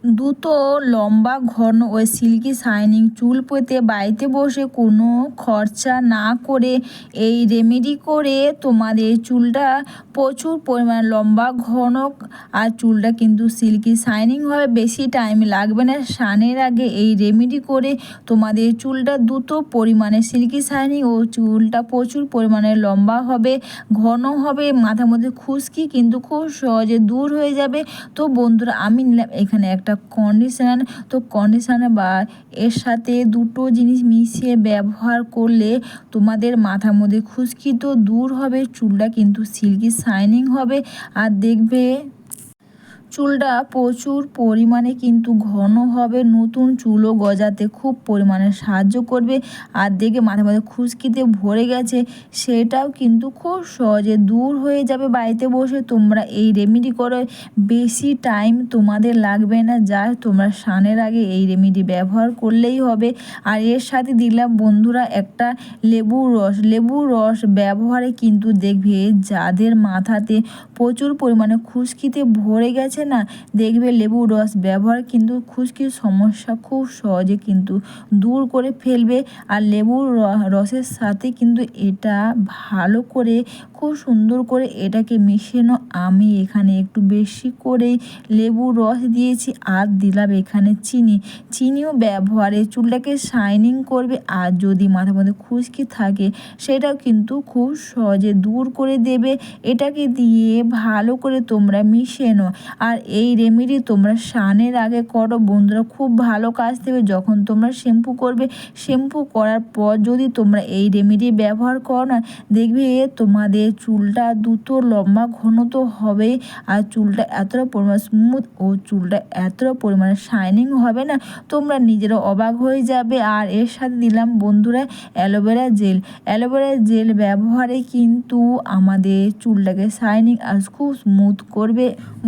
দ্রুত লম্বা ঘন ও সিল্কি শাইনিং চুল পেতে বাড়িতে বসে কোনো খরচা না করে এই রেমেডি করে তোমাদের চুলটা প্রচুর পরিমাণ লম্বা ঘন আর চুলটা কিন্তু সিল্কি শাইনিং হবে। বেশি টাইম লাগবে না। স্নানের আগে এই রেমেডি করে তোমাদের চুলটা দ্রুত পরিমাণে সিল্কি শাইনিং ও চুলটা প্রচুর পরিমাণে লম্বা হবে, ঘন হবে, মাথার মধ্যে খুশকি কিন্তু খুব সহজে দূর হয়ে যাবে। তো বন্ধুরা, আমি নিলাম এখানে একটা কন্ডিশনার। তো কন্ডিশনার বা এর সাথে দুটো জিনিস মিশিয়ে ব্যবহার করলে তোমাদের মাথার মধ্যে খুশকি তো দূর হবে, চুলটা কিন্তু সিল্কি শাইনিং হবে আর দেখবে চুলটা প্রচুর পরিমাণে কিন্তু ঘন হবে, নতুন চুলও গজাতে খুব পরিমাণে সাহায্য করবে। আর দেখে মাথার মধ্যে খুশকিতে ভরে গেছে সেটাও কিন্তু খুব সহজে দূর হয়ে যাবে। বাড়িতে বসে তোমরা এই রেমেডি করো, বেশি টাইম তোমাদের লাগবে না। যা তোমরা স্নানের আগে এই রেমেডি ব্যবহার করলেই হবে। আর এর সাথে দিলাম বন্ধুরা একটা লেবুর রস ব্যবহারে কিন্তু দেখবে যাদের মাথাতে প্রচুর পরিমাণে খুশকিতে ভরে গেছে না, দেখবে লেবুর রস ব্যবহার কিন্তু খুশকির সমস্যা খুব সহজে কিন্তু দূর করে ফেলবে। আর লেবুর রসের সাথে কিন্তু এটা ভালো করে খুব সুন্দর করে এটাকে মিশানো। আমি এখানে একটু বেশি করে লেবুর রস দিয়েছি আর দিলাম এখানে চিনিও ব্যবহারে চুলটাকে শাইনিং করবে। আর যদি মাথার মধ্যে খুশকি থাকে সেটাও কিন্তু খুব সহজে দূর করে দেবে। এটাকে দিয়ে ভালো করে তোমরা মিশিয়ে নাও। আর এই রেমেডি তোমরা স্নানের আগে করো বন্ধুরা, খুব ভালো কাজ দেবে। যখন তোমরা শ্যাম্পু করবে, শ্যাম্পু করার পর যদি তোমরা এই রেমেডি ব্যবহার করো না, দেখবে তোমাদের চুলটা দ্রুত লম্বা ঘন তো হবে আর চুলটা এতটা পরিমাণ স্মুথ ও চুলটা এতটা পরিমাণে শাইনিং হবে না, তোমরা নিজেরা অবাক হয়ে যাবে। আর এর সাথে দিলাম বন্ধুরা অ্যালোভেরা জেল ব্যবহারে কিন্তু আমাদের চুলটাকে শাইনিং আর খুব স্মুথ করবে।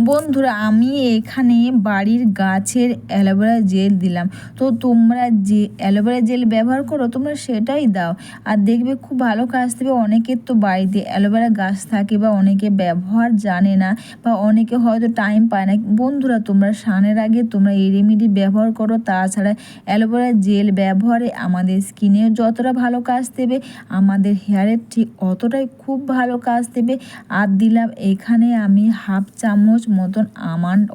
বন্ধুরা, আমি এখানে বাড়ির গাছের অ্যালোভেরা জেল দিলাম। তো তোমরা যে অ্যালোভেরা জেল ব্যবহার করো তোমরা সেটাই দাও আর দেখবে খুব ভালো কাজ দেবে। অনেকের তো বাড়িতে অ্যালোভেরা গাছ থাকে বা অনেকে ব্যবহার জানে না বা অনেকে হয়তো টাইম পায় না। বন্ধুরা, তোমরা স্নানের আগে তোমরা এই রেমেডি ব্যবহার করো। তাছাড়া অ্যালোভেরা জেল ব্যবহারে আমাদের স্কিনেও যতটা ভালো কাজ দেবে, আমাদের হেয়ারের ঠিক অতটাই খুব ভালো কাজ দেবে। আর দিলাম এখানে আমি হাফ চামচ মতন আমন্ড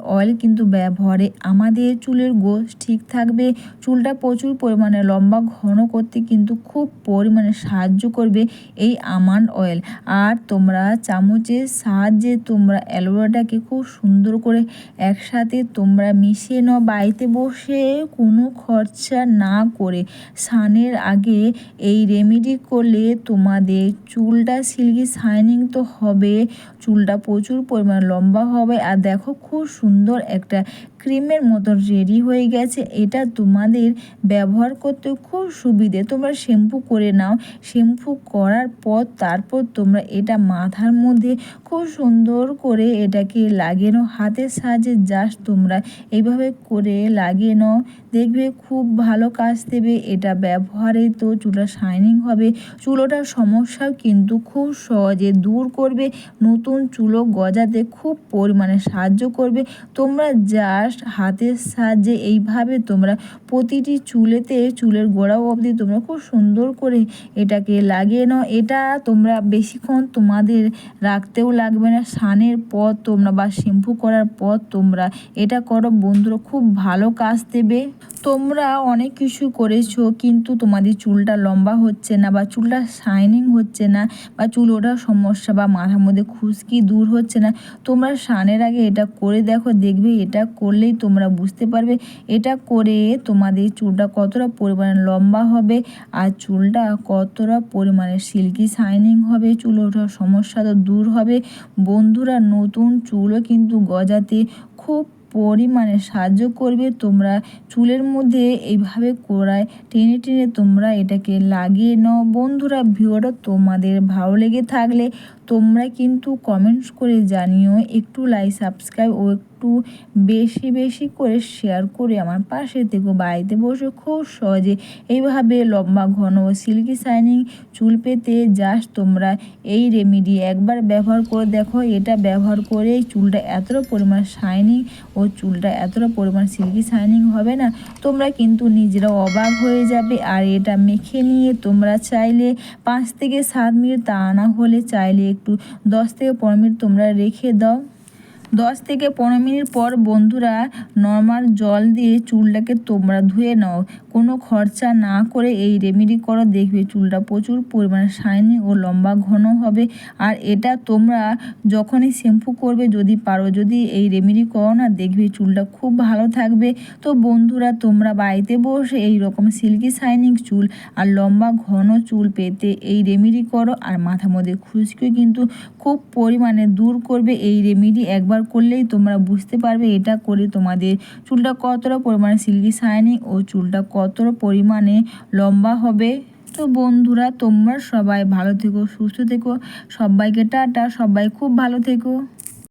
অয়েল কিন্তু ব্যবহারে আমাদের চুলের গোছ ঠিক থাকবে, চুলটা প্রচুর পরিমাণে লম্বা ঘন করতে কিন্তু খুব পরিমাণে সাহায্য করবে এই আমন্ড অয়েল। আর তোমরা চামচের সাহায্যে তোমরা অ্যালোভেরাটাকে খুব সুন্দর করে একসাথে তোমরা মিশিয়ে নাও বাড়িতে বসে কোনো খরচা না করে। স্নানের আগে এই রেমেডি করলে তোমাদের চুলটা সিল্কি শাইনিং তো হবে, চুলটা প্রচুর পরিমাণ লম্বা হবে। আর দেখো খুব সুন্দর একটা ক্রিমের মতন রেডি হয়ে গেছে। এটা তোমাদের ব্যবহার করতে খুব সুবিধে। তোমরা শ্যাম্পু করে নাও, শ্যাম্পু করার পর তারপর তোমরা এটা মাথার মধ্যে খুব সুন্দর করে এটাকে লাগিয়ে নাও হাতের সাহায্যে। জাস্ট তোমরা এইভাবে করে লাগিয়ে নাও, দেখবে খুব ভালো কাজ দেবে। এটা ব্যবহারে তো চুলটা শাইনিং হবে, চুলোটার সমস্যাও কিন্তু খুব সহজে দূর করবে, নতুন চুলও গজাতে খুব পরিমাণে সাহায্য করবে। তোমরা জাস্ট হাতের সাহায্যে এইভাবে তোমরা প্রতিটি চুলের গোড়া অবধি তোমরা খুব সুন্দর করে এটাকে লাগিয়ে নাও। এটা তোমরা বেশিক্ষণ তোমাদের রাখতেও লাগবে না। স্নানের পর তোমরা বা শ্যাম্পু করার পর তোমরা এটা করো বন্ধুরা, খুব ভালো কাজ দেবে। তোমরা অনেক কিছু করেছো কিন্তু তোমাদের চুলটা লম্বা হচ্ছে না বা চুলটা শাইনিং হচ্ছে না বা চুল ওঠার সমস্যা বা মাথার মধ্যে খুশকি দূর হচ্ছে না, তোমরা স্নানের আগে এটা করে দেখো, দেখবে এটা করলেই তোমরা বুঝতে পারবে এটা করে তোমাদের চুলটা কতটা পরিমাণে লম্বা হবে আর চুলটা কতটা পরিমাণে সিল্কি শাইনিং হবে, চুল ওঠার সমস্যা তো দূর হবে। বন্ধুরা, নতুন চুলও কিন্তু গজাতে খুব পরিমাণে সাহায্য করবে। তোমরা চুলের মধ্যে এইভাবে কড়ায় টেনে টেনে তোমরা এটাকে লাগিয়ে নাও। বন্ধুরা, ভিডিওটা তোমাদের ভালো লেগে থাকলে তোমরা কিন্তু কমেন্টস করে জানিও, একটু লাইক সাবস্ক্রাইব ও একটু বেশি বেশি করে শেয়ার করে আমার পাশে থেকো। বাড়িতে বসে খুব সহজে এইভাবে লম্বা ঘন ও সিল্কি শাইনিং চুল পেতে জাস্ট তোমরা এই রেমেডি একবার ব্যবহার করে দেখো। এটা ব্যবহার করেই চুলটা এতটা পরিমাণ শাইনিং ও চুলটা এতটা পরিমাণ সিল্কি শাইনিং হবে না, তোমরা কিন্তু নিজেরা অবাক হয়ে যাবে। আর এটা মেখে নিয়ে তোমরা চাইলে 5 থেকে 7 মিনিট, তা না হলে চাইলে একটু 10 থেকে 15 মিনিট তোমরা রেখে দাও। 10 থেকে 15 মিনিট পর বন্ধুরা নর্মাল জল দিয়ে চুলটাকে তোমরা ধুয়ে নাও। কোনো খরচা না করে এই রেমেডি করো, দেখবে চুলটা প্রচুর পরিমাণে শাইনি ও লম্বা ঘন হবে। আর এটা তোমরা যখনই শ্যাম্পু করবে, যদি পারো যদি এই রেমেডি করো না, দেখবে চুলটা খুব ভালো থাকবে। তো বন্ধুরা তোমরা বাড়িতে বসে এই রকম সিল্কি শাইনিং চুল আর লম্বা ঘন চুল পেতে এই রেমেডি করো। আর মাথার মধ্যে খুশকি কিন্তু খুব পরিমাণে দূর করবে এই রেমেডি। একবার করলেই তোমরা বুঝতে পারবে এটা করে তোমাদের চুলটা কতটা পরিমাণে সিল্কি শাইনিং ও চুলটা কতটা পরিমাণে লম্বা হবে। তো বন্ধুরা তোমরা সবাই ভালো থেকো, সুস্থ থেকো, সবাইকে টাটা, সবাই খুব ভালো থেকো।